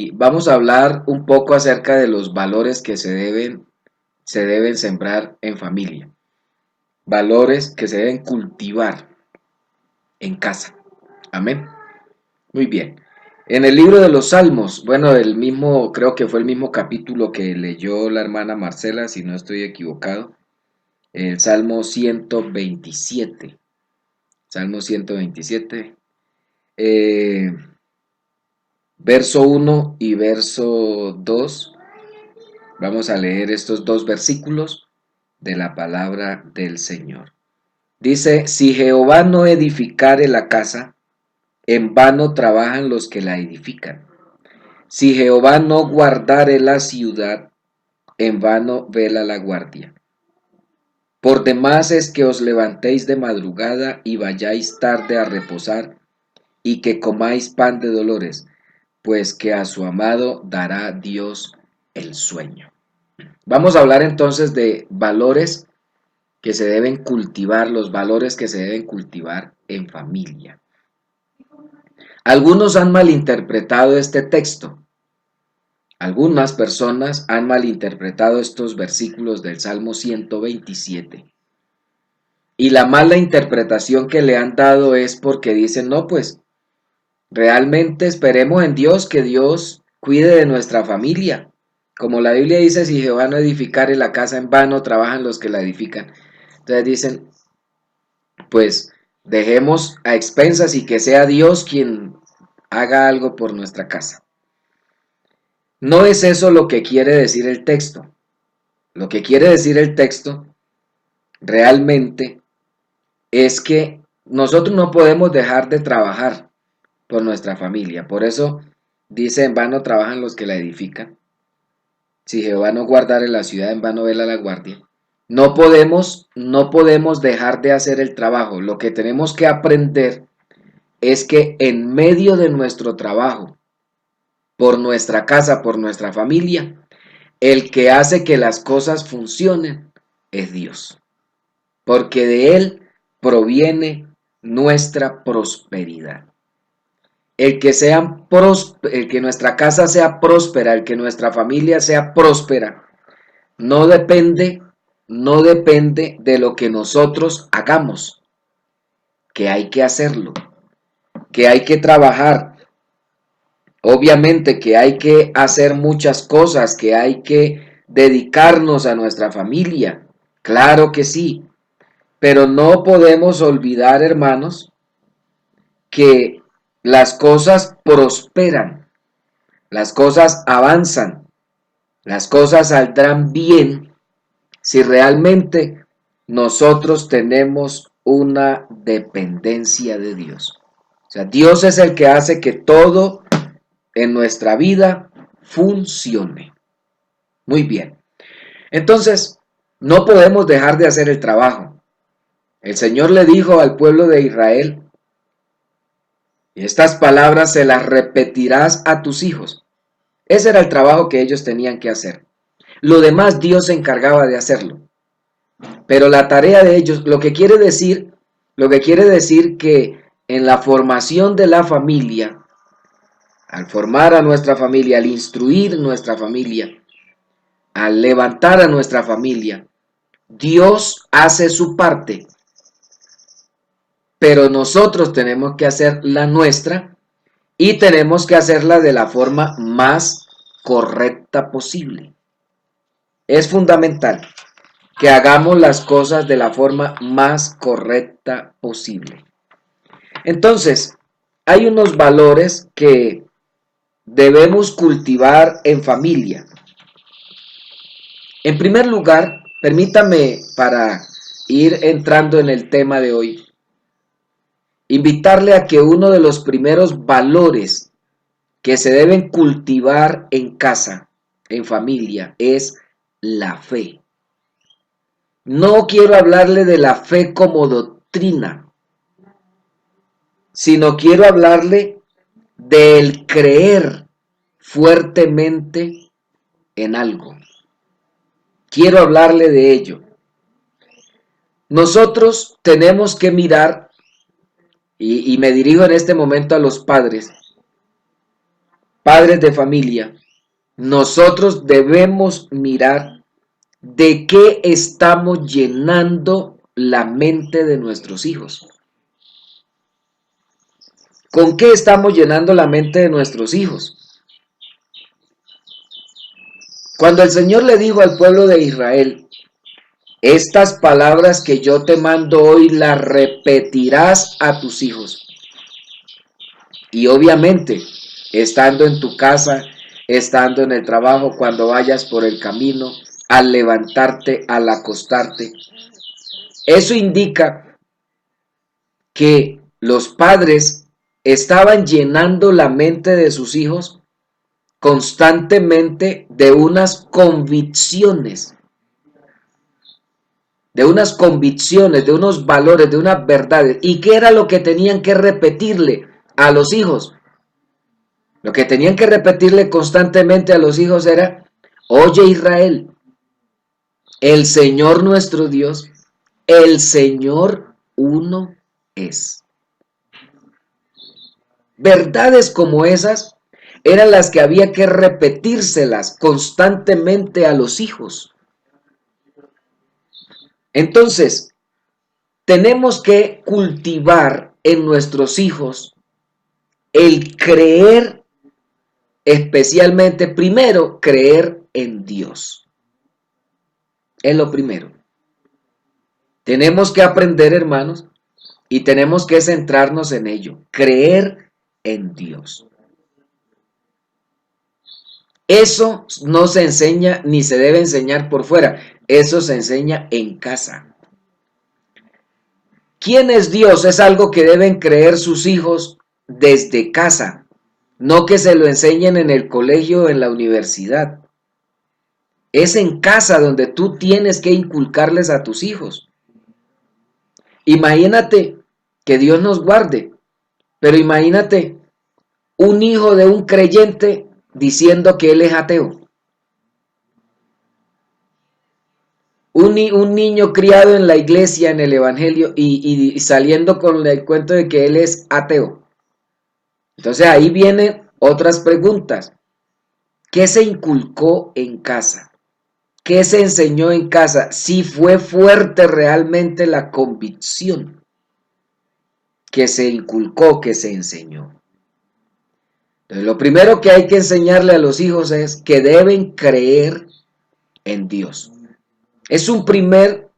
Y vamos a hablar un poco acerca de los valores que se deben sembrar en familia, valores que se deben cultivar en casa. Amén. Muy bien. En el libro de los Salmos, bueno, creo que fue el mismo capítulo que leyó la hermana Marcela, si no estoy equivocado, el Salmo 127. Salmo 127, eh, verso 1 y verso 2. Vamos a leer estos dos versículos de la palabra del Señor. Dice, si Jehová no edificare la casa, en vano trabajan los que la edifican. Si Jehová no guardare la ciudad, en vano vela la guardia. Por demás es que os levantéis de madrugada y vayáis tarde a reposar, y que comáis pan de dolores, pues que a su amado dará Dios el sueño. Vamos a hablar entonces de valores que se deben cultivar, los valores que se deben cultivar en familia. Algunos han malinterpretado este texto. Algunas personas han malinterpretado estos versículos del Salmo 127. Y la mala interpretación que le han dado es porque dicen, no, pues realmente esperemos en Dios, que Dios cuide de nuestra familia. Como la Biblia dice, si Jehová no edificare la casa, en vano trabajan los que la edifican. Entonces dicen, pues dejemos a expensas y que sea Dios quien haga algo por nuestra casa. No es eso lo que quiere decir el texto. Lo que quiere decir el texto realmente es que nosotros no podemos dejar de trabajar por nuestra familia. Por eso dice, en vano trabajan los que la edifican. Si Jehová no guardare la ciudad, en vano vela la guardia. No podemos dejar de hacer el trabajo. Lo que tenemos que aprender es que en medio de nuestro trabajo, por nuestra casa, por nuestra familia, el que hace que las cosas funcionen es Dios, porque de Él proviene nuestra prosperidad. El que nuestra casa sea próspera, el que nuestra familia sea próspera, no depende, no depende de lo que nosotros hagamos, que hay que hacerlo, que hay que trabajar. Obviamente que hay que hacer muchas cosas, que hay que dedicarnos a nuestra familia, claro que sí, pero no podemos olvidar, hermanos, que las cosas prosperan, las cosas avanzan, las cosas saldrán bien si realmente nosotros tenemos una dependencia de Dios. O sea, Dios es el que hace que todo en nuestra vida funcione. Muy bien. Entonces, no podemos dejar de hacer el trabajo. El Señor le dijo al pueblo de Israel, estas palabras se las repetirás a tus hijos. Ese era el trabajo que ellos tenían que hacer. Lo demás Dios se encargaba de hacerlo. Pero la tarea de ellos, lo que quiere decir que en la formación de la familia, al formar a nuestra familia, al instruir nuestra familia, al levantar a nuestra familia, Dios hace su parte, pero nosotros tenemos que hacer la nuestra y tenemos que hacerla de la forma más correcta posible. Es fundamental que hagamos las cosas de la forma más correcta posible. Entonces, hay unos valores que debemos cultivar en familia. En primer lugar, permítame, para ir entrando en el tema de hoy, invitarle a que uno de los primeros valores que se deben cultivar en casa, en familia, es la fe. No quiero hablarle de la fe como doctrina, sino quiero hablarle del creer fuertemente en algo. Quiero hablarle de ello. Nosotros tenemos que mirar, y me dirijo en este momento a los padres, padres de familia, nosotros debemos mirar de qué estamos llenando la mente de nuestros hijos. ¿Con qué estamos llenando la mente de nuestros hijos? Cuando el Señor le dijo al pueblo de Israel, estas palabras que yo te mando hoy las repetirás a tus hijos. Y obviamente, estando en tu casa, estando en el trabajo, cuando vayas por el camino, al levantarte, al acostarte. Eso indica que los padres estaban llenando la mente de sus hijos constantemente de unas convicciones, de unos valores, de unas verdades. ¿Y qué era lo que tenían que repetirle a los hijos? Lo que tenían que repetirle constantemente a los hijos era: oye Israel, el Señor nuestro Dios, el Señor uno es. Verdades como esas eran las que había que repetírselas constantemente a los hijos. Entonces, tenemos que cultivar en nuestros hijos el creer, especialmente, primero, creer en Dios. Es lo primero. Tenemos que aprender, hermanos, y tenemos que centrarnos en ello. Creer en Dios. Eso no se enseña ni se debe enseñar por fuera. Eso se enseña en casa. ¿Quién es Dios? Es algo que deben creer sus hijos desde casa. No que se lo enseñen en el colegio o en la universidad. Es en casa donde tú tienes que inculcarles a tus hijos. Imagínate que Dios nos guarde, pero imagínate un hijo de un creyente diciendo que él es ateo. Un niño criado en la iglesia, en el evangelio, y saliendo con el cuento de que él es ateo. Entonces ahí vienen otras preguntas. ¿Qué se inculcó en casa? ¿Qué se enseñó en casa? Si fue fuerte realmente la convicción que se inculcó, que se enseñó. Entonces, lo primero que hay que enseñarle a los hijos es que deben creer en Dios. Es un primer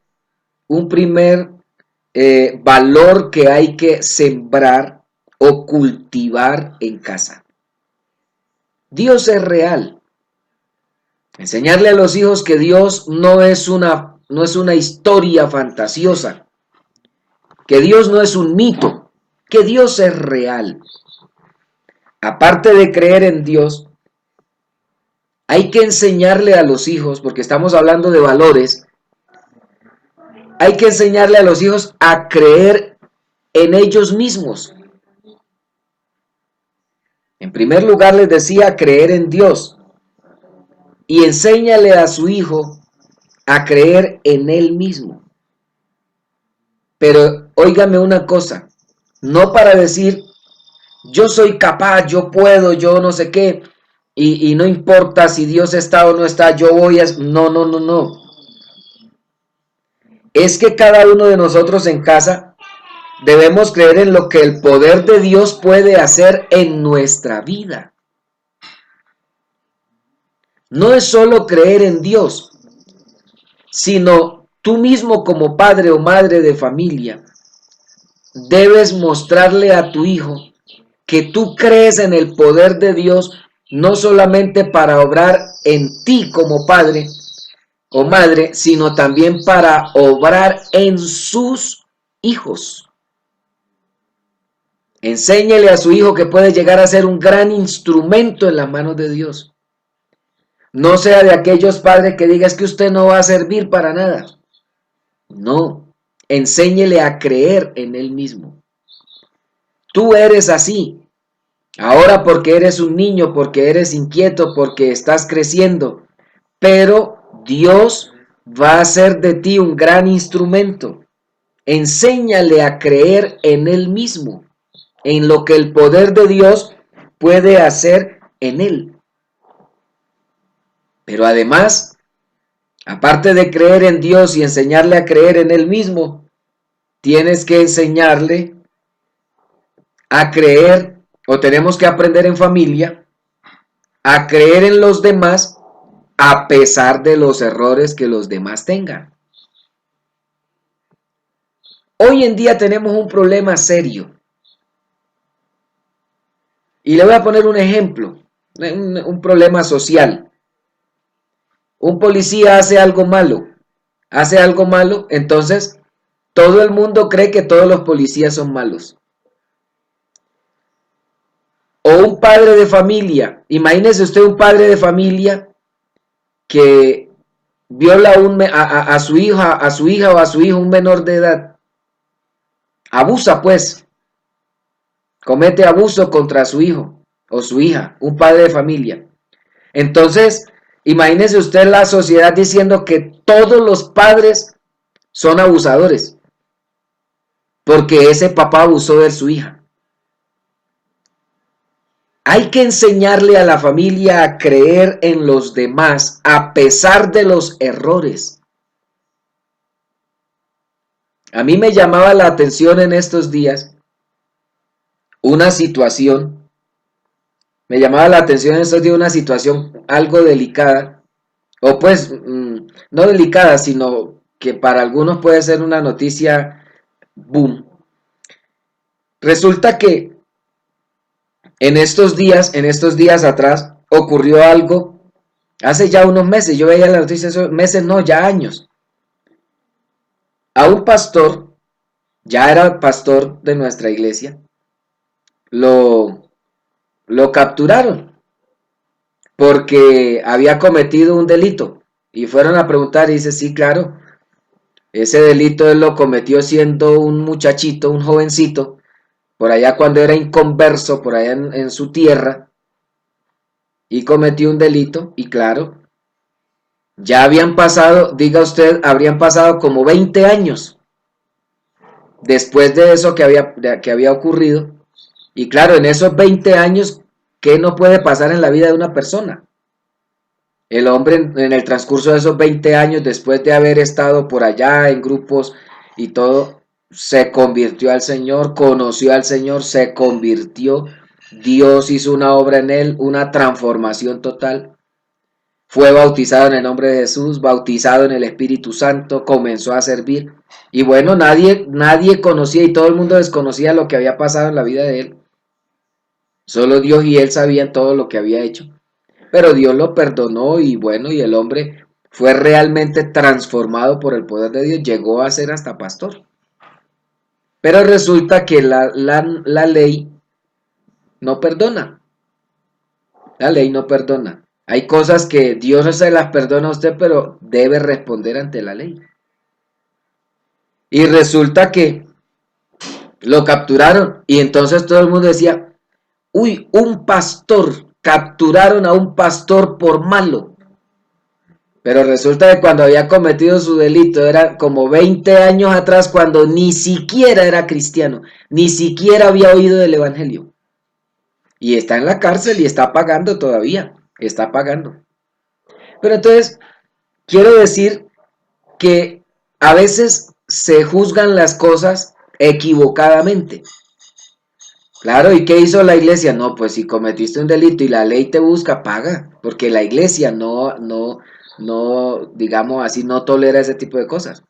valor que hay que sembrar o cultivar en casa. Dios es real. Enseñarle a los hijos que Dios no es una historia fantasiosa, que Dios no es un mito, que Dios es real. Aparte de creer en Dios, hay que enseñarle a los hijos, porque estamos hablando de valores, hay que enseñarle a los hijos a creer en ellos mismos. En primer lugar les decía creer en Dios, y enséñale a su hijo a creer en él mismo. Pero óigame una cosa, no para decir yo soy capaz, yo puedo, yo no sé qué, y no importa si Dios está o no está, yo voy a... No. Es que cada uno de nosotros en casa debemos creer en lo que el poder de Dios puede hacer en nuestra vida. No es solo creer en Dios, sino tú mismo como padre o madre de familia debes mostrarle a tu hijo que tú crees en el poder de Dios, no solamente para obrar en ti como padre o madre, sino también para obrar en sus hijos. Enséñele a su hijo que puede llegar a ser un gran instrumento en las manos de Dios. No sea de aquellos padres que digas que usted no va a servir para nada. No, enséñele a creer en él mismo. Tú eres así. Ahora porque eres un niño, porque eres inquieto, porque estás creciendo. Pero Dios va a hacer de ti un gran instrumento. Enséñale a creer en él mismo, en lo que el poder de Dios puede hacer en Él. Pero además, aparte de creer en Dios y enseñarle a creer en Él mismo, tienes que enseñarle a creer, o tenemos que aprender en familia, a creer en los demás a pesar de los errores que los demás tengan. Hoy en día tenemos un problema serio. Y le voy a poner un ejemplo, un problema social. Un policía hace algo malo, entonces todo el mundo cree que todos los policías son malos. O un padre de familia, imagínese usted un padre de familia que viola a su hija o a su hijo, un menor de edad. Abusa pues, comete abuso contra su hijo o su hija, un padre de familia. Entonces, imagínese usted la sociedad diciendo que todos los padres son abusadores, porque ese papá abusó de su hija. Hay que enseñarle a la familia a creer en los demás a pesar de los errores. A mí me llamaba la atención en estos días una situación, una situación algo delicada, o pues no delicada, sino que para algunos puede ser una noticia boom. Resulta que en estos días atrás, ocurrió algo, hace ya unos meses, yo veía la noticia, meses no, ya años. A un pastor, ya era pastor de nuestra iglesia, lo capturaron porque había cometido un delito. Y fueron a preguntar y dice, sí, claro, ese delito él lo cometió siendo un muchachito, un jovencito, por allá cuando era inconverso, por allá en su tierra, y cometió un delito, y claro, ya habían pasado, diga usted, habrían pasado como 20 años después de eso que había ocurrido, y claro, en esos 20 años, ¿qué no puede pasar en la vida de una persona? El hombre en el transcurso de esos 20 años, después de haber estado por allá en grupos y todo, se convirtió al Señor, conoció al Señor, se convirtió, Dios hizo una obra en él, una transformación total. Fue bautizado en el nombre de Jesús, bautizado en el Espíritu Santo, comenzó a servir. Y bueno, nadie conocía y todo el mundo desconocía lo que había pasado en la vida de él. Solo Dios y él sabían todo lo que había hecho. Pero Dios lo perdonó y bueno, y el hombre fue realmente transformado por el poder de Dios, llegó a ser hasta pastor. Pero resulta que la ley no perdona. La ley no perdona. Hay cosas que Dios no se las perdona a usted, pero debe responder ante la ley. Y resulta que lo capturaron y entonces todo el mundo decía, uy, un pastor, capturaron a un pastor por malo. Pero resulta que cuando había cometido su delito era como 20 años atrás, cuando ni siquiera era cristiano, ni siquiera había oído del evangelio. Y está en la cárcel y está pagando todavía, está pagando. Pero entonces, quiero decir que a veces se juzgan las cosas equivocadamente. Claro, ¿y qué hizo la iglesia? No, pues si cometiste un delito y la ley te busca, paga, porque la iglesia no, digamos así, no tolera ese tipo de cosas.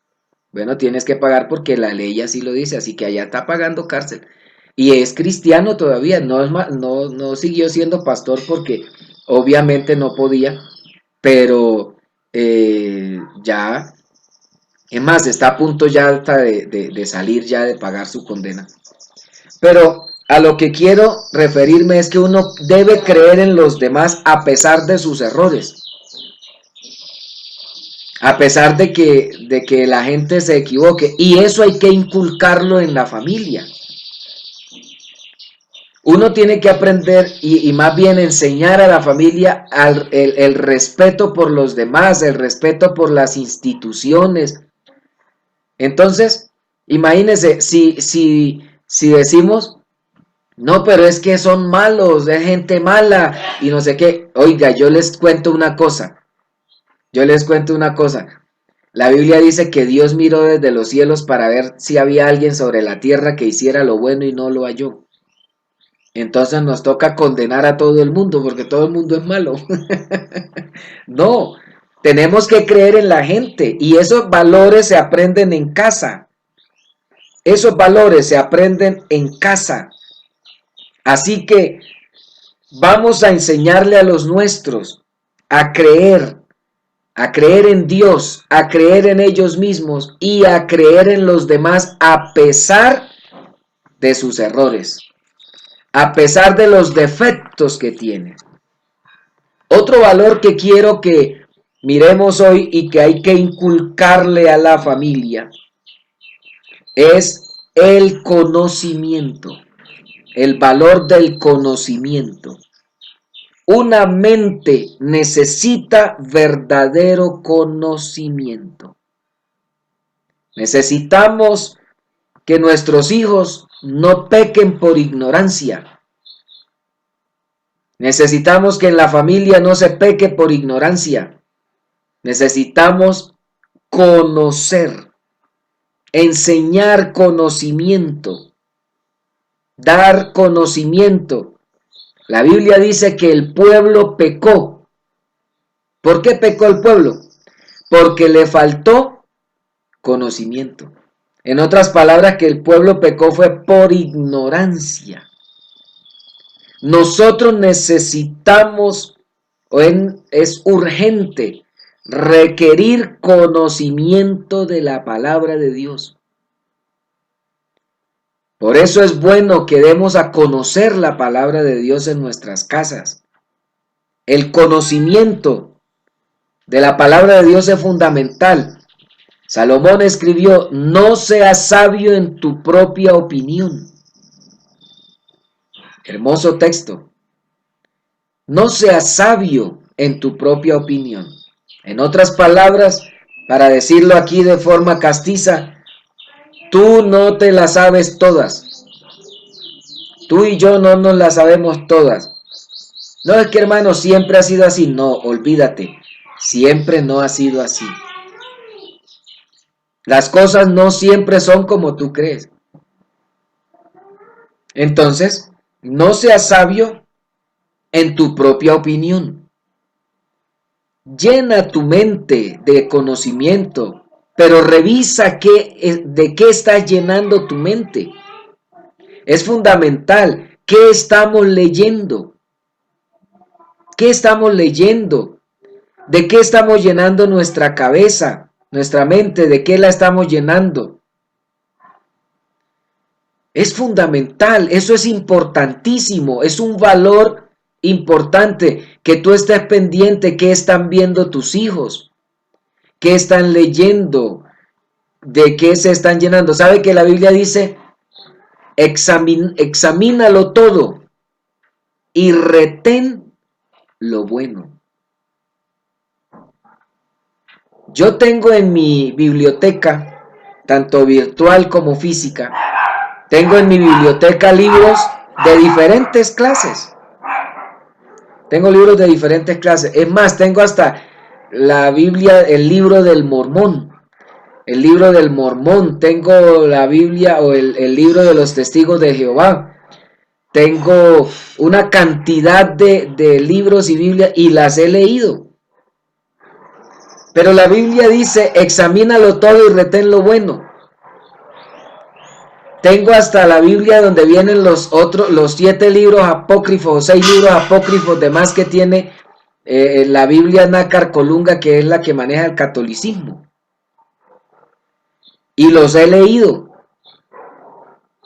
Bueno, tienes que pagar porque la ley así lo dice, así que allá está pagando cárcel. Y es cristiano todavía, no siguió siendo pastor porque obviamente no podía, pero ya, es más, está a punto ya hasta de salir ya de pagar su condena. Pero a lo que quiero referirme es que uno debe creer en los demás a pesar de sus errores. A pesar de que la gente se equivoque. Y eso hay que inculcarlo en la familia. Uno tiene que aprender y más bien enseñar a la familia el respeto por los demás, el respeto por las instituciones. Entonces, imagínense, si decimos, No, pero es que son malos, es gente mala y no sé qué. Oiga, yo les cuento una cosa. Yo les cuento una cosa. La Biblia dice que Dios miró desde los cielos para ver si había alguien sobre la tierra que hiciera lo bueno y no lo halló. Entonces nos toca condenar a todo el mundo porque todo el mundo es malo. No, tenemos que creer en la gente y esos valores se aprenden en casa. Esos valores se aprenden en casa. Así que vamos a enseñarle a los nuestros a creer en Dios, a creer en ellos mismos y a creer en los demás a pesar de sus errores, a pesar de los defectos que tienen. Otro valor que quiero que miremos hoy y que hay que inculcarle a la familia es el conocimiento, el valor del conocimiento. Una mente necesita verdadero conocimiento. Necesitamos que nuestros hijos no pequen por ignorancia. Necesitamos que en la familia no se peque por ignorancia. Necesitamos conocer, enseñar conocimiento, dar conocimiento. La Biblia dice que el pueblo pecó. ¿Por qué pecó el pueblo? Porque le faltó conocimiento. En otras palabras, que el pueblo pecó fue por ignorancia. Nosotros necesitamos, es urgente, requerir conocimiento de la palabra de Dios. Por eso es bueno que demos a conocer la palabra de Dios en nuestras casas. El conocimiento de la palabra de Dios es fundamental. Salomón escribió: no seas sabio en tu propia opinión. Hermoso texto. No seas sabio en tu propia opinión. En otras palabras, para decirlo aquí de forma castiza, tú no te las sabes todas. Tú y yo no nos las sabemos todas. No es que, hermano, siempre ha sido así. No, olvídate. Siempre no ha sido así. Las cosas no siempre son como tú crees. Entonces, no seas sabio en tu propia opinión. Llena tu mente de conocimiento, pero revisa de qué estás llenando tu mente. Es fundamental. ¿Qué estamos leyendo? ¿Qué estamos leyendo? ¿De qué estamos llenando nuestra cabeza, nuestra mente? ¿De qué la estamos llenando? Es fundamental, eso es importantísimo, es un valor importante que tú estés pendiente qué están viendo tus hijos, qué están leyendo, de qué se están llenando. ¿Sabe que la Biblia dice: examínalo todo y retén lo bueno? Yo tengo en mi biblioteca, tanto virtual como física, tengo en mi biblioteca libros de diferentes clases. Tengo libros de diferentes clases. Es más, tengo hasta la Biblia, el libro del Mormón. El libro del Mormón. Tengo la Biblia o el libro de los testigos de Jehová. Tengo una cantidad de libros y Biblia y las he leído. Pero la Biblia dice: examínalo todo y retén lo bueno. Tengo hasta la Biblia donde vienen los 7 libros apócrifos, 6 libros apócrifos de más que tiene la Biblia Nácar Colunga, que es la que maneja el catolicismo. Y los he leído.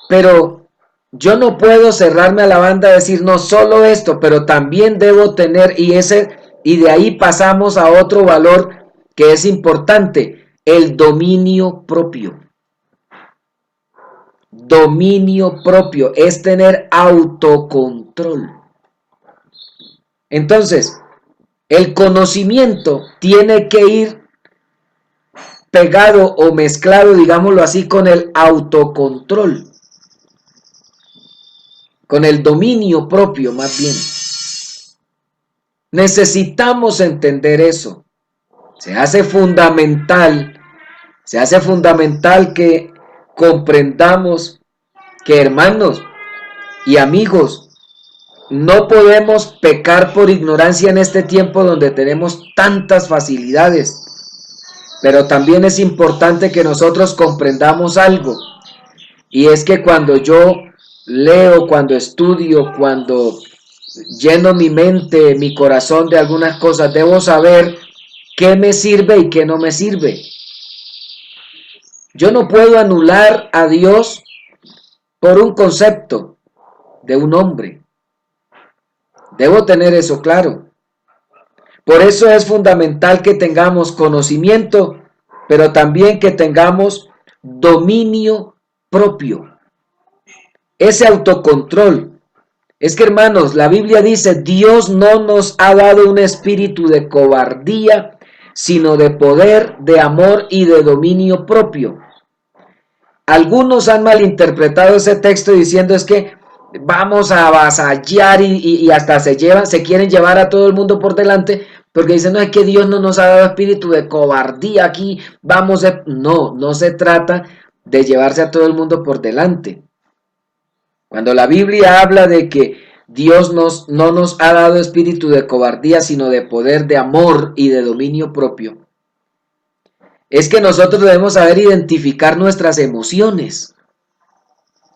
Pero yo no puedo cerrarme a la banda y decir: no, solo esto, pero también debo tener, y de ahí pasamos a otro valor que es importante: el dominio propio. Dominio propio es tener autocontrol. Entonces, el conocimiento tiene que ir pegado o mezclado, digámoslo así, con el autocontrol. con el dominio propio más bien. Necesitamos entender eso. Se hace fundamental que comprendamos que, hermanos y amigos, no podemos pecar por ignorancia en este tiempo donde tenemos tantas facilidades. Pero también es importante que nosotros comprendamos algo, y es que cuando yo leo, cuando estudio, cuando lleno mi mente, mi corazón de algunas cosas, debo saber qué me sirve y qué no me sirve. Yo no puedo anular a Dios por un concepto de un hombre. Debo tener eso claro. Por eso es fundamental que tengamos conocimiento, pero también que tengamos dominio propio. Ese autocontrol. Es que, hermanos, la Biblia dice, Dios no nos ha dado un espíritu de cobardía, sino de poder, de amor y de dominio propio. Algunos han malinterpretado ese texto diciendo es que vamos a avasallar y hasta se quieren llevar a todo el mundo por delante, porque dicen, no, es que Dios no nos ha dado espíritu de cobardía aquí, no se trata de llevarse a todo el mundo por delante. Cuando la Biblia habla de que Dios no nos ha dado espíritu de cobardía, sino de poder, de amor y de dominio propio, es que nosotros debemos saber identificar nuestras emociones.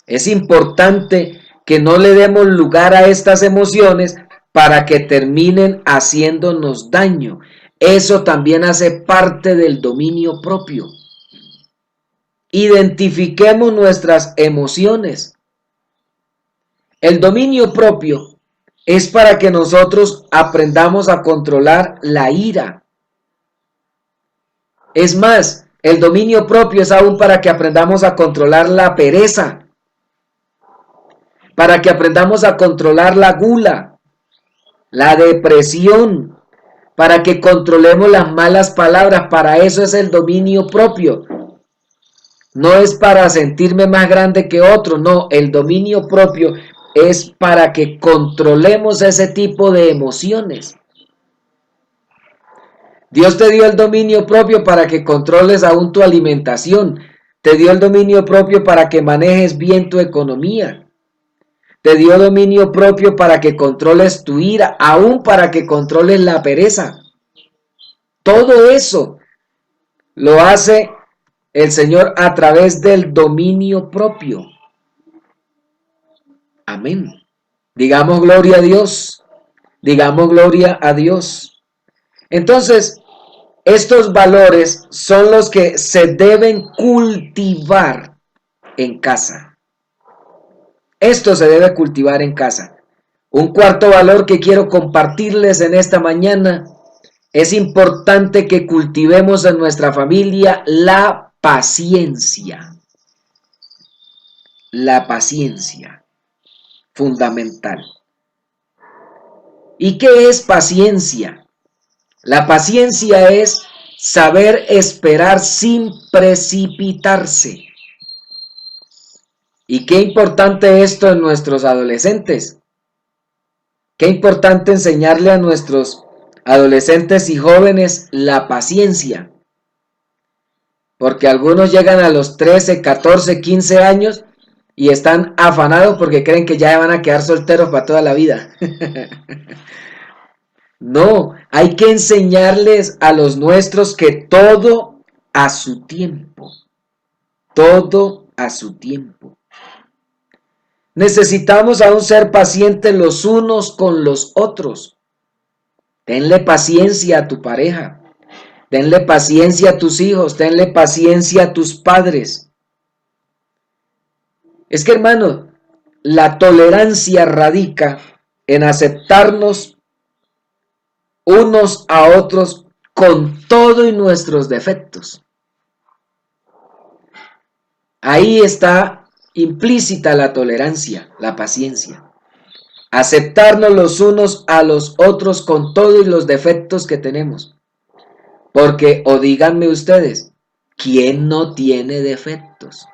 Es importante que no le demos lugar a estas emociones para que terminen haciéndonos daño. Eso también hace parte del dominio propio. Identifiquemos nuestras emociones. El dominio propio es para que nosotros aprendamos a controlar la ira. Es más, el dominio propio es aún para que aprendamos a controlar la pereza, para que aprendamos a controlar la gula, la depresión, para que controlemos las malas palabras. Para eso es el dominio propio. No es para sentirme más grande que otro, no, el dominio propio es para que controlemos ese tipo de emociones. Dios te dio el dominio propio para que controles aún tu alimentación. Te dio el dominio propio para que manejes bien tu economía. Te dio dominio propio para que controles tu ira, aún para que controles la pereza. Todo eso lo hace el Señor a través del dominio propio. Amén. Digamos gloria a Dios. Digamos gloria a Dios. Entonces, estos valores son los que se deben cultivar en casa. Esto se debe cultivar en casa. Un cuarto valor que quiero compartirles en esta mañana: es importante que cultivemos en nuestra familia la paciencia. La paciencia, fundamental. ¿Y qué es paciencia? La paciencia es saber esperar sin precipitarse. Y qué importante esto en nuestros adolescentes. Qué importante enseñarle a nuestros adolescentes y jóvenes la paciencia. Porque algunos llegan a los 13, 14, 15 años y están afanados porque creen que ya van a quedar solteros para toda la vida. No, hay que enseñarles a los nuestros que todo a su tiempo. Todo a su tiempo. Necesitamos aún ser pacientes los unos con los otros. Tenle paciencia a tu pareja. Tenle paciencia a tus hijos. Tenle paciencia a tus padres. Es que, hermano, la tolerancia radica en aceptarnos unos a otros con todo y nuestros defectos. Ahí está implícita la tolerancia, la paciencia. Aceptarnos los unos a los otros con todos los defectos que tenemos. Porque, o díganme ustedes, ¿quién no tiene defectos?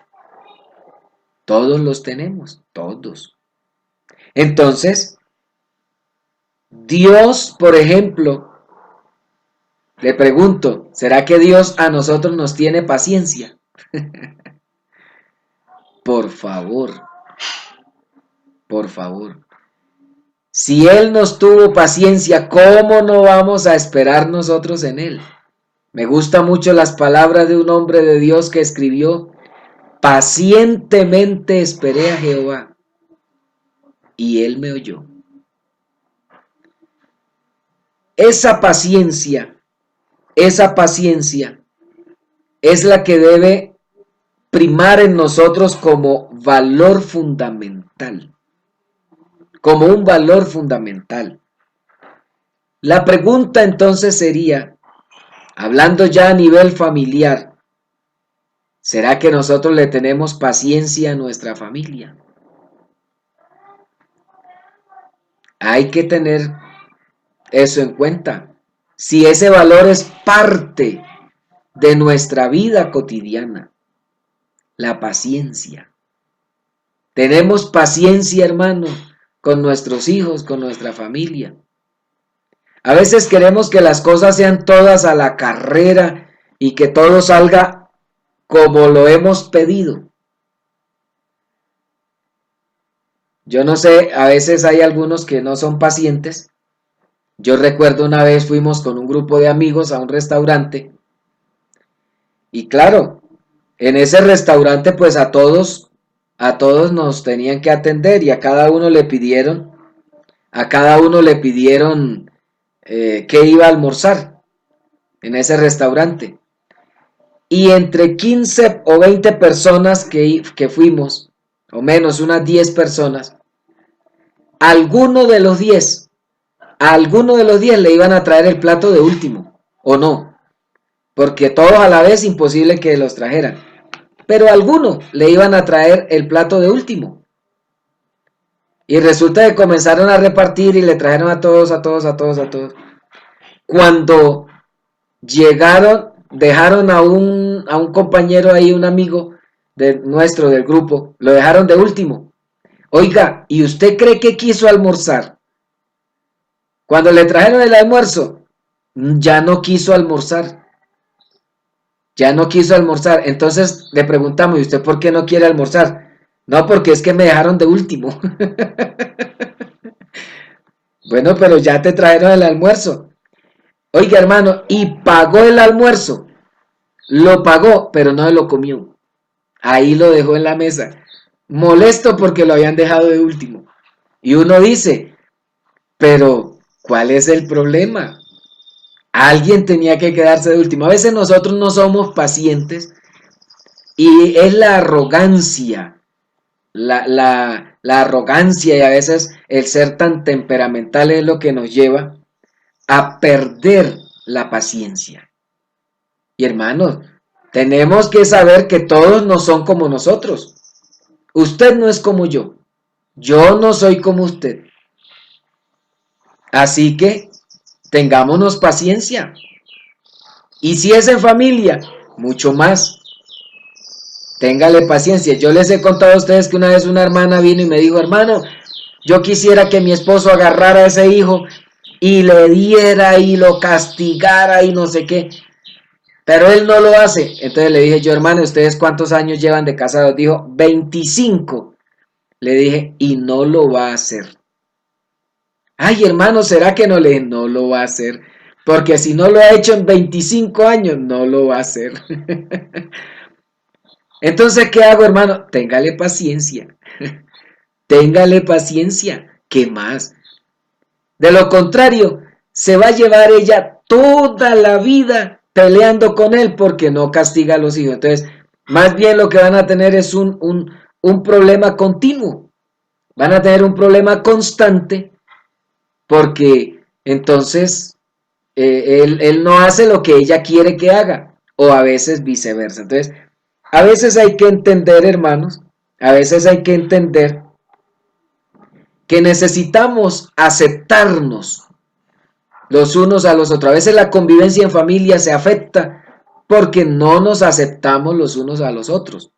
Todos los tenemos, todos. Entonces, Dios, por ejemplo, le pregunto, ¿será que Dios a nosotros nos tiene paciencia? Por favor, por favor. Si Él nos tuvo paciencia, ¿cómo no vamos a esperar nosotros en Él? Me gustan mucho las palabras de un hombre de Dios que escribió: pacientemente esperé a Jehová y Él me oyó. Esa paciencia es la que debe primar en nosotros como valor fundamental, como un valor fundamental. La pregunta entonces sería, hablando ya a nivel familiar, ¿será que nosotros le tenemos paciencia a nuestra familia? Hay que tener eso en cuenta. Si ese valor es parte de nuestra vida cotidiana, la paciencia. Tenemos paciencia, hermano, con nuestros hijos, con nuestra familia. A veces queremos que las cosas sean todas a la carrera y que todo salga como lo hemos pedido. Yo no sé, a veces hay algunos que no son pacientes. Yo recuerdo una vez fuimos con un grupo de amigos a un restaurante y claro, en ese restaurante pues a todos nos tenían que atender y a cada uno le pidieron que iba a almorzar en ese restaurante. Y entre 15 o 20 personas que fuimos, o menos unas 10 personas, alguno de los 10, a alguno de los 10 le iban a traer el plato de último, o no, porque todos a la vez imposible que los trajeran, pero a alguno le iban a traer el plato de último. Y resulta que comenzaron a repartir y le trajeron a todos, a todos, a todos, a todos. Cuando llegaron, dejaron a un compañero ahí, un amigo nuestro del grupo, lo dejaron de último. Oiga, ¿y usted cree que quiso almorzar? Cuando le trajeron el almuerzo, ya no quiso almorzar. Ya no quiso almorzar. Entonces le preguntamos, ¿y usted por qué no quiere almorzar? No, porque es que me dejaron de último. Bueno, pero ya te trajeron el almuerzo. Oiga, hermano, y pagó el almuerzo. Lo pagó, pero no lo comió. Ahí lo dejó en la mesa. Molesto porque lo habían dejado de último. Y uno dice, pero ¿cuál es el problema? Alguien tenía que quedarse de último. A veces nosotros no somos pacientes y es la arrogancia, la arrogancia y a veces el ser tan temperamental es lo que nos lleva a perder la paciencia. Y hermanos, tenemos que saber que todos no son como nosotros. Usted no es como yo no soy como usted. Así que tengámonos paciencia. Y si es en familia, mucho más. Téngale paciencia. Yo les he contado a ustedes que una vez una hermana vino y me dijo, hermano, yo quisiera que mi esposo agarrara a ese hijo y le diera y lo castigara y no sé qué. Pero él no lo hace. Entonces le dije yo, hermano, ¿ustedes cuántos años llevan de casados? Dijo, 25. Le dije, y no lo va a hacer. Ay, hermano, ¿será que no le? No lo va a hacer. Porque si no lo ha hecho en 25 años, no lo va a hacer. Entonces, ¿qué hago, hermano? Téngale paciencia. Téngale paciencia. ¿Qué más? De lo contrario, se va a llevar ella toda la vida peleando con él porque no castiga a los hijos. Entonces, más bien lo que van a tener es un problema continuo. Van a tener un problema constante porque entonces él no hace lo que ella quiere que haga, o a veces viceversa. Entonces, a veces hay que entender, hermanos, a veces hay que entender que necesitamos aceptarnos los unos a los otros. A veces la convivencia en familia se afecta porque no nos aceptamos los unos a los otros.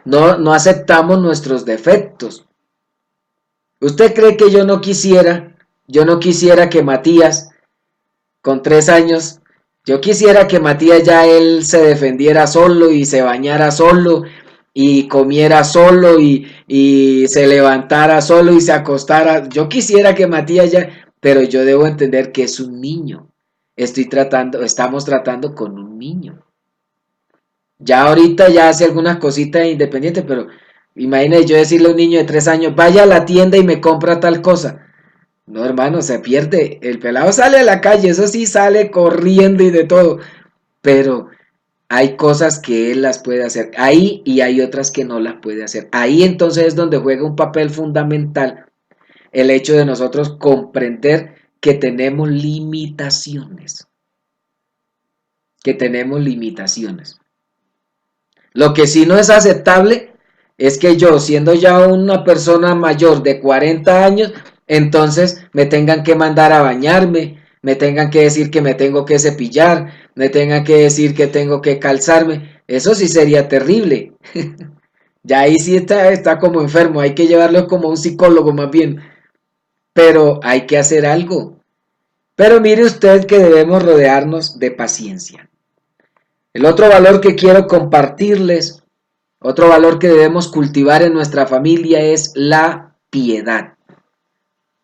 No aceptamos nuestros defectos. ¿Usted cree que yo no quisiera que Matías, con 3 años, yo quisiera que Matías ya él se defendiera solo y se bañara solo y comiera solo y se levantara solo y se acostara? Yo quisiera que Matías ya, pero yo debo entender que es un niño. Estamos tratando con un niño. Ya ahorita ya hace algunas cositas independientes, pero imagínate yo decirle a un niño de 3 años, vaya a la tienda y me compra tal cosa. No, hermano, se pierde. El pelado sale a la calle, eso sí, sale corriendo y de todo, pero hay cosas que él las puede hacer ahí y hay otras que no las puede hacer. Ahí entonces es donde juega un papel fundamental el hecho de nosotros comprender que tenemos limitaciones, que tenemos limitaciones. Lo que sí no es aceptable es que yo, siendo ya una persona mayor de 40 años, entonces me tengan que mandar a bañarme, me tengan que decir que me tengo que cepillar, me tengan que decir que tengo que calzarme. Eso sí sería terrible. Ya ahí sí está como enfermo, hay que llevarlo como un psicólogo más bien. Pero hay que hacer algo. Pero mire usted que debemos rodearnos de paciencia. El otro valor que quiero compartirles, otro valor que debemos cultivar en nuestra familia es la piedad.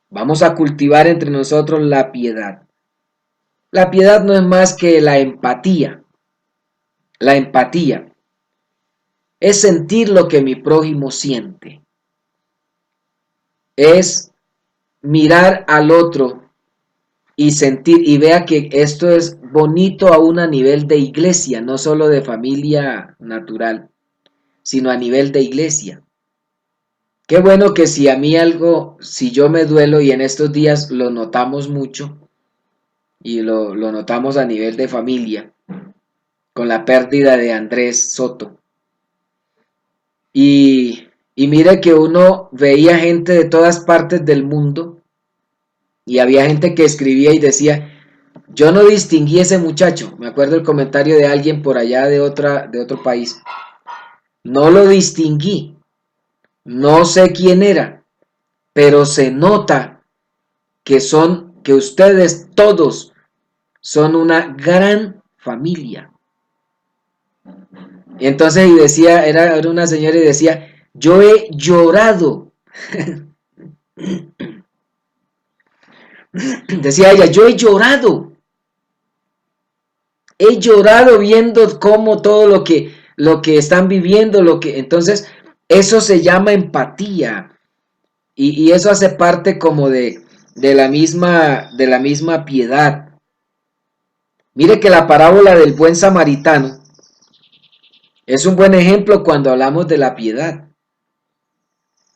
Vamos a cultivar entre nosotros la piedad. La piedad no es más que la empatía. La empatía es sentir lo que mi prójimo siente. Es mirar al otro y sentir y vea que esto es bonito aún a nivel de iglesia, no solo de familia natural, sino a nivel de iglesia. Qué bueno que si a mí algo, si yo me duelo y en estos días lo notamos mucho y lo notamos a nivel de familia con la pérdida de Andrés Soto. Y mire que uno veía gente de todas partes del mundo y había gente que escribía y decía, yo no distinguí ese muchacho, me acuerdo el comentario de alguien por allá de otro país, no lo distinguí, no sé quién era, pero se nota que ustedes todos son una gran familia. Y entonces y decía, era una señora y decía, yo he llorado, decía ella, yo he llorado viendo cómo todo lo que están viviendo, entonces eso se llama empatía y eso hace parte como de la misma piedad. Mire que la parábola del buen samaritano es un buen ejemplo cuando hablamos de la piedad.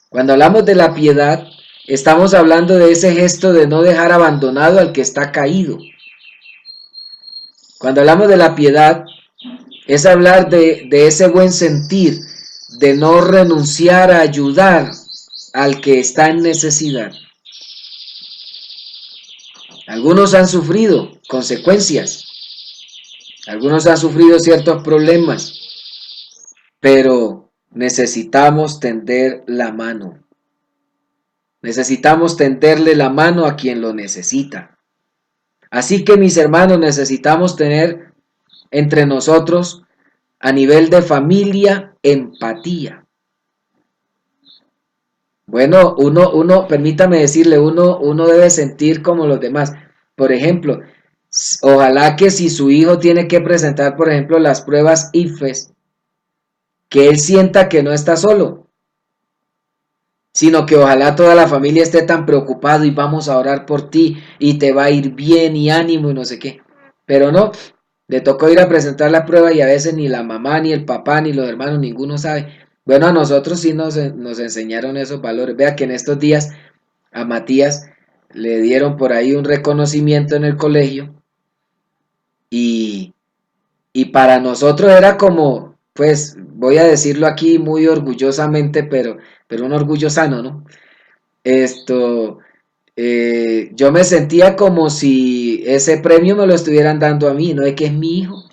Cuando hablamos de la piedad, estamos hablando de ese gesto de no dejar abandonado al que está caído. Cuando hablamos de la piedad, es hablar de ese buen sentir, de no renunciar a ayudar al que está en necesidad. Algunos han sufrido consecuencias, algunos han sufrido ciertos problemas, pero necesitamos tender la mano. Necesitamos tenderle la mano a quien lo necesita. Así que mis hermanos, necesitamos tener entre nosotros a nivel de familia empatía. Bueno, permítame decirle, uno debe sentir como los demás. Por ejemplo, ojalá que si su hijo tiene que presentar, por ejemplo, las pruebas IFES, que él sienta que no está solo, sino que ojalá toda la familia esté tan preocupado y vamos a orar por ti y te va a ir bien y ánimo y no sé qué. Pero no, le tocó ir a presentar la prueba y a veces ni la mamá, ni el papá, ni los hermanos, ninguno sabe. Bueno, a nosotros sí nos enseñaron esos valores. Vea que en estos días a Matías le dieron por ahí un reconocimiento en el colegio y, y para nosotros era como, pues voy a decirlo aquí muy orgullosamente, pero un orgullo sano, ¿no? Esto, yo me sentía como si ese premio me lo estuvieran dando a mí, no es que es mi hijo.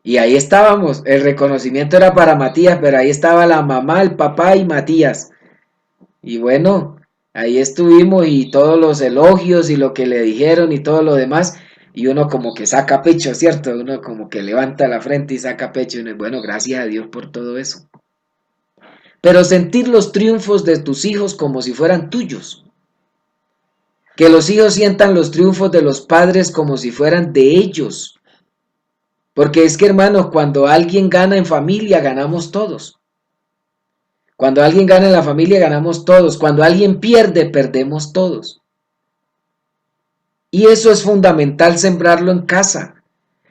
Y ahí estábamos, el reconocimiento era para Matías, pero ahí estaba la mamá, el papá y Matías. Y bueno, ahí estuvimos y todos los elogios y lo que le dijeron y todo lo demás. Y uno como que saca pecho, ¿cierto? Uno como que levanta la frente y saca pecho. Y uno, bueno, gracias a Dios por todo eso. Pero sentir los triunfos de tus hijos como si fueran tuyos. Que los hijos sientan los triunfos de los padres como si fueran de ellos. Porque es que, hermanos, cuando alguien gana en familia, ganamos todos. Cuando alguien gana en la familia, ganamos todos. Cuando alguien pierde, perdemos todos. Y eso es fundamental sembrarlo en casa.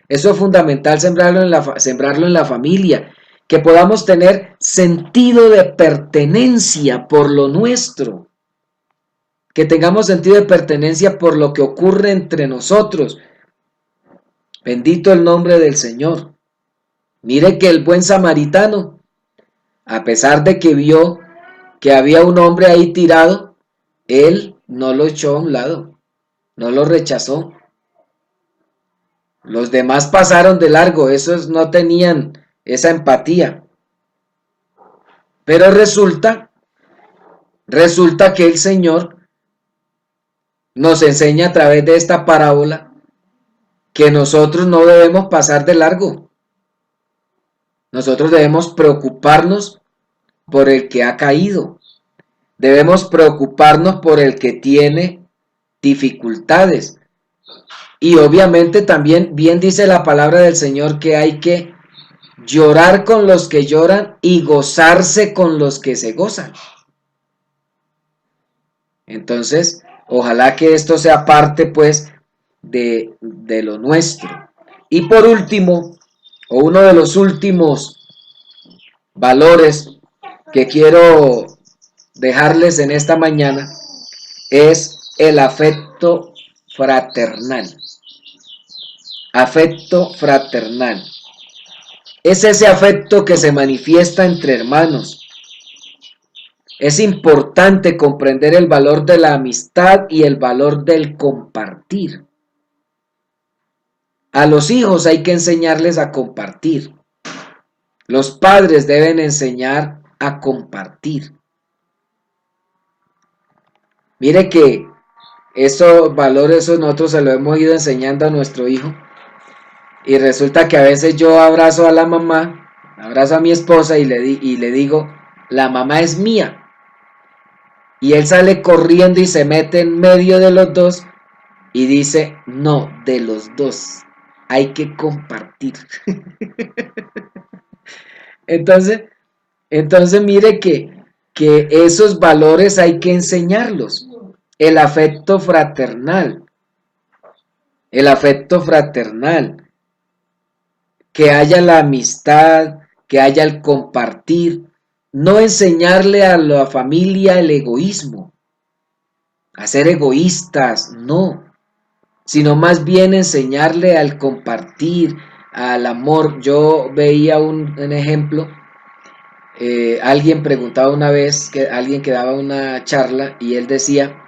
Eso es fundamental sembrarlo en la familia. Que podamos tener sentido de pertenencia por lo nuestro. Que tengamos sentido de pertenencia por lo que ocurre entre nosotros. Bendito el nombre del Señor. Mire que el buen samaritano, a pesar de que vio que había un hombre ahí tirado, él no lo echó a un lado, no lo rechazó. Los demás pasaron de largo, esos no tenían esa empatía. Pero resulta que el Señor nos enseña a través de esta parábola que nosotros no debemos pasar de largo. Nosotros debemos preocuparnos por el que ha caído. Debemos preocuparnos por el que tiene dificultades. Y obviamente también bien dice la palabra del Señor que hay que llorar con los que lloran y gozarse con los que se gozan. Entonces, ojalá que esto sea parte pues de lo nuestro. Y por último, o uno de los últimos valores que quiero dejarles en esta mañana es el afecto fraternal. Afecto fraternal. Es ese afecto que se manifiesta entre hermanos. Es importante comprender el valor de la amistad y el valor del compartir. A los hijos hay que enseñarles a compartir. Los padres deben enseñar a compartir. Mire que esos valores nosotros se lo hemos ido enseñando a nuestro hijo. Y resulta que a veces yo abrazo a la mamá, abrazo a mi esposa y le digo, la mamá es mía. Y él sale corriendo y se mete en medio de los dos y dice, no, de los dos, hay que compartir. Entonces mire que esos valores hay que enseñarlos. El afecto fraternal, que haya la amistad, que haya el compartir. No enseñarle a la familia el egoísmo, a ser egoístas, no, sino más bien enseñarle al compartir, al amor. Yo veía un ejemplo, alguien preguntaba una vez, alguien que daba una charla y él decía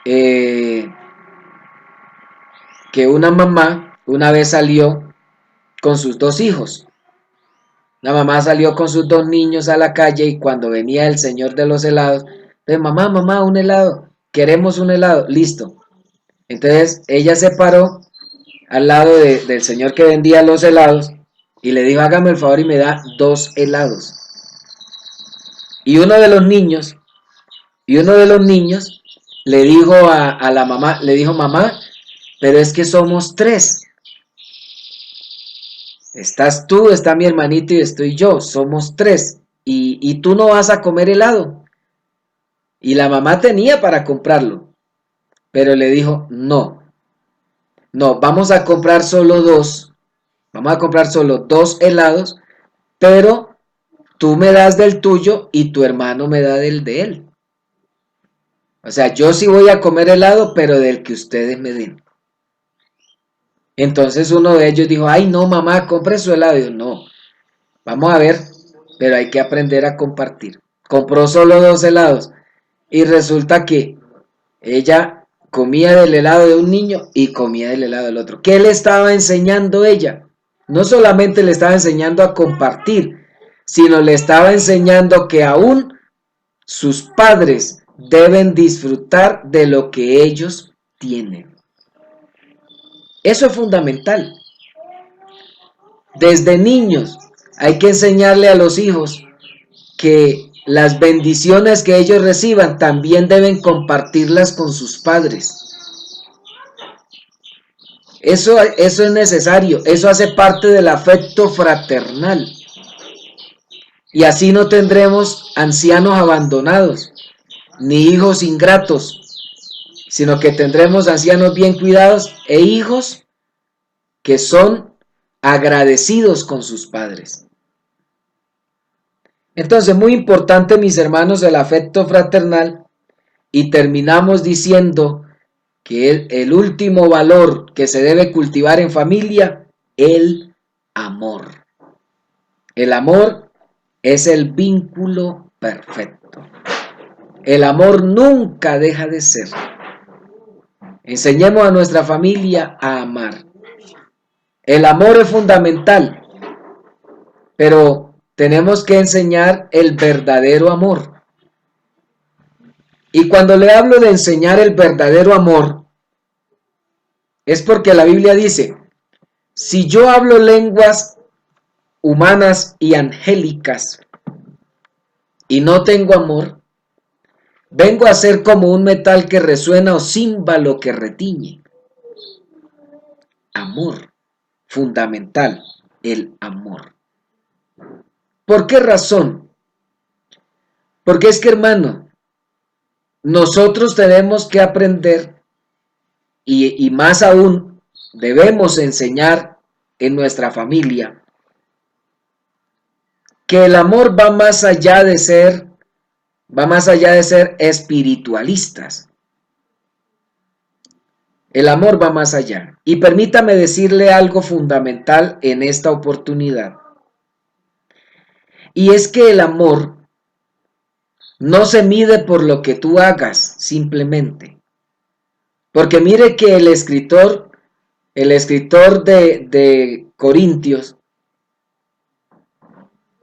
que una mamá una vez salió con sus dos hijos. La mamá salió con sus dos niños a la calle y cuando venía el señor de los helados, entonces, mamá, un helado, queremos un helado, listo. Entonces ella se paró al lado del señor que vendía los helados y le dijo, hágame el favor y me da 2 helados. Y uno de los niños le dijo a la mamá, le dijo, mamá, pero es que somos 3. Estás tú, está mi hermanito y estoy yo, somos 3. Y tú no vas a comer helado. Y la mamá tenía para comprarlo, pero le dijo, no, vamos a comprar solo 2. Vamos a comprar solo 2 helados, pero tú me das del tuyo y tu hermano me da del de él. O sea, yo sí voy a comer helado, pero del que ustedes me den. Entonces uno de ellos dijo, ay no mamá, compre su helado. Y yo, no, vamos a ver, pero hay que aprender a compartir. Compró solo 2 helados y resulta que ella comía del helado de un niño y comía del helado del otro. ¿Qué le estaba enseñando ella? No solamente le estaba enseñando a compartir, sino le estaba enseñando que aún sus padres deben disfrutar de lo que ellos tienen. Eso es fundamental. Desde niños hay que enseñarle a los hijos que las bendiciones que ellos reciban también deben compartirlas con sus padres. Eso es necesario, eso hace parte del afecto fraternal. Y así no tendremos ancianos abandonados, ni hijos ingratos, sino que tendremos ancianos bien cuidados e hijos que son agradecidos con sus padres. Entonces, muy importante, mis hermanos, el afecto fraternal, y terminamos diciendo que el último valor que se debe cultivar en familia, el amor. El amor es el vínculo perfecto. El amor nunca deja de ser. Enseñemos a nuestra familia a amar. El amor es fundamental, pero tenemos que enseñar el verdadero amor. Y cuando le hablo de enseñar el verdadero amor, es porque la Biblia dice, si yo hablo lenguas humanas y angélicas y no tengo amor, vengo a ser como un metal que resuena o címbalo que retiñe. Amor, fundamental, el amor. ¿Por qué razón? Porque es que, hermano, nosotros tenemos que aprender y más aún debemos enseñar en nuestra familia que el amor va más allá de ser espiritualistas. El amor va más allá. Y permítame decirle algo fundamental en esta oportunidad. Y es que el amor no se mide por lo que tú hagas simplemente. Porque mire que el escritor de Corintios,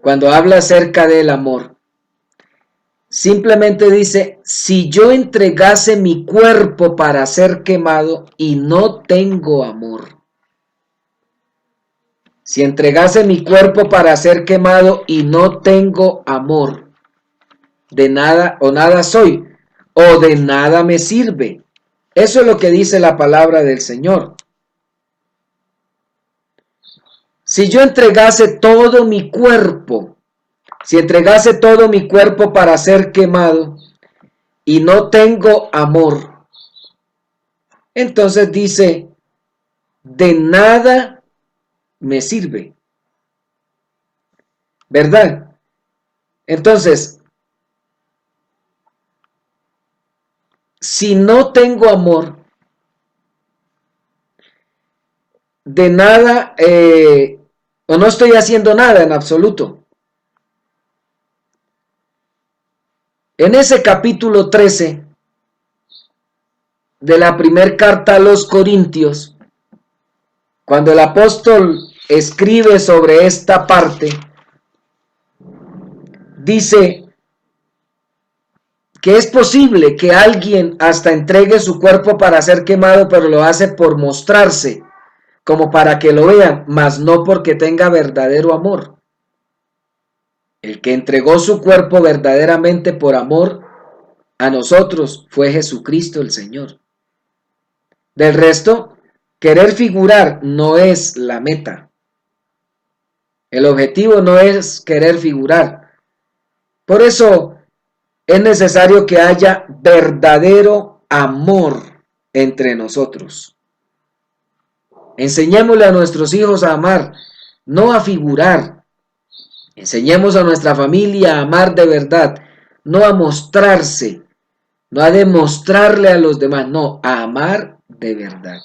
cuando habla acerca del amor, simplemente dice, si yo entregase mi cuerpo para ser quemado y no tengo amor. Si entregase mi cuerpo para ser quemado y no tengo amor, de nada o nada soy, o de nada me sirve. Eso es lo que dice la palabra del Señor. Si yo entregase todo mi cuerpo, si entregase todo mi cuerpo para ser quemado y no tengo amor, entonces dice, de nada me sirve. ¿Verdad? Entonces, si no tengo amor, de nada, o no estoy haciendo nada en absoluto. En ese capítulo 13 de la primera carta a los Corintios, cuando el apóstol escribe sobre esta parte, dice que es posible que alguien hasta entregue su cuerpo para ser quemado, pero lo hace por mostrarse, como para que lo vean, mas no porque tenga verdadero amor. El que entregó su cuerpo verdaderamente por amor a nosotros fue Jesucristo el Señor. Del resto, querer figurar no es la meta. El objetivo no es querer figurar. Por eso es necesario que haya verdadero amor entre nosotros. Enseñémosle a nuestros hijos a amar, no a figurar. Enseñemos a nuestra familia a amar de verdad, no a mostrarse, no a demostrarle a los demás, no, a amar de verdad.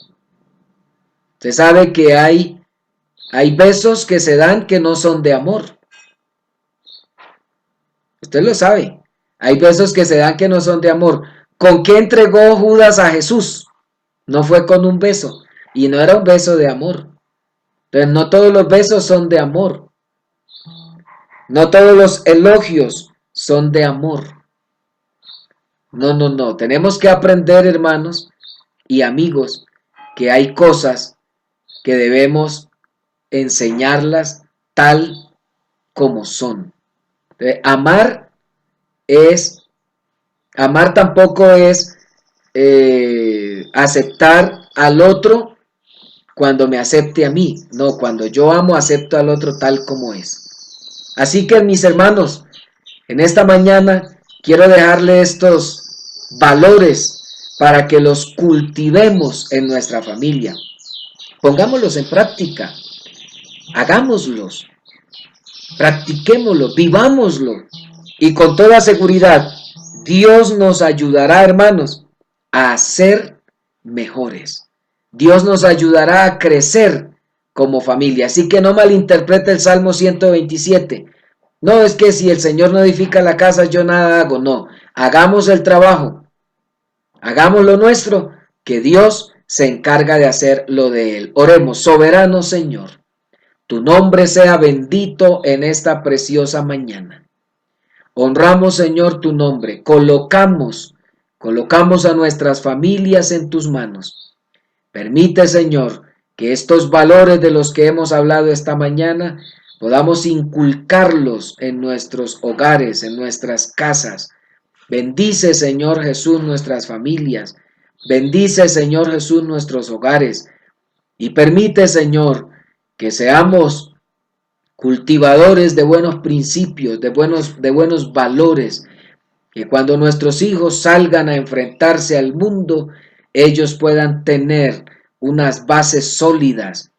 Usted sabe que hay besos que se dan que no son de amor. Usted lo sabe. Hay besos que se dan que no son de amor. ¿Con qué entregó Judas a Jesús? No fue con un beso. Y no era un beso de amor. Entonces, no todos los besos son de amor. No todos los elogios son de amor. No, no, no. Tenemos que aprender, hermanos y amigos, que hay cosas que debemos enseñarlas tal como son. Amar es, amar tampoco es aceptar al otro cuando me acepte a mí. No, cuando yo amo, acepto al otro tal como es. Así que, mis hermanos, en esta mañana quiero dejarle estos valores para que los cultivemos en nuestra familia. Pongámoslos en práctica, hagámoslos, practiquémoslo, vivámoslo. Y con toda seguridad, Dios nos ayudará, hermanos, a ser mejores. Dios nos ayudará a crecer como familia. Así que no malinterprete el Salmo 127. No es que si el Señor no edifica la casa, yo nada hago. No, hagamos el trabajo, hagamos lo nuestro, que Dios se encarga de hacer lo de Él. Oremos, soberano Señor, tu nombre sea bendito en esta preciosa mañana. Honramos, Señor, tu nombre. Colocamos a nuestras familias en tus manos. Permite, Señor, que estos valores de los que hemos hablado esta mañana podamos inculcarlos en nuestros hogares, en nuestras casas. Bendice, Señor Jesús, nuestras familias. Bendice, Señor Jesús, nuestros hogares. Y permite, Señor, que seamos cultivadores de buenos principios, de buenos valores, que cuando nuestros hijos salgan a enfrentarse al mundo, ellos puedan tener unas bases sólidas,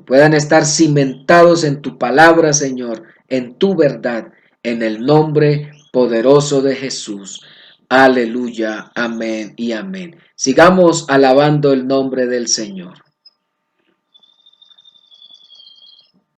puedan estar cimentados en tu palabra, Señor, en tu verdad, en el nombre poderoso de Jesús. Aleluya, amén y amén. Sigamos alabando el nombre del Señor.